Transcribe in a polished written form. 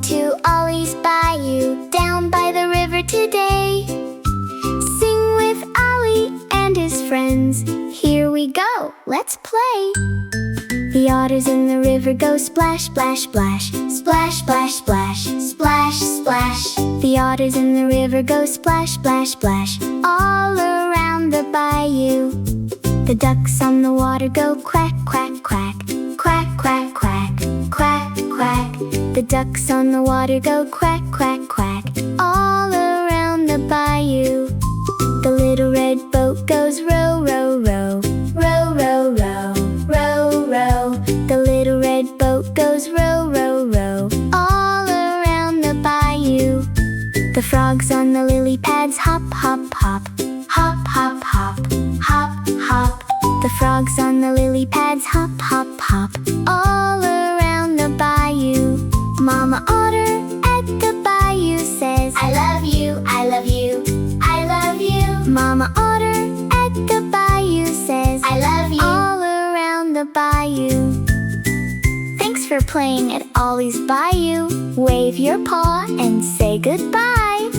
going to Ollie's Bayou, down by the river today. Sing with Ollie and his friends. Here we go, let's play. The otters in the river go splash, splash, splash. Splash, splash, splash, splash, splash. The otters in the river go splash, splash, splash, all around the bayou. The ducks on the water go quack, quack, quack. Quack, quack, quack, quack, quack. The ducks on the water go quack, quack, quack, all around the bayou. The little red boat goes row, row, row. Row, row, row, row, row. The little red boat goes row, row, row, all around the bayou. The frogs on the lily pads hop, hop, hop. Hop, hop, hop, hop, hop. The frogs on the lily pads hop, hop, hop, all around the bayou. Mama Otter at the bayou says, I love you, I love you, I love you. Mama Otter at the bayou says, I love you, all around the bayou. Thanks for playing at Ollie's Bayou. Wave your paw and say goodbye.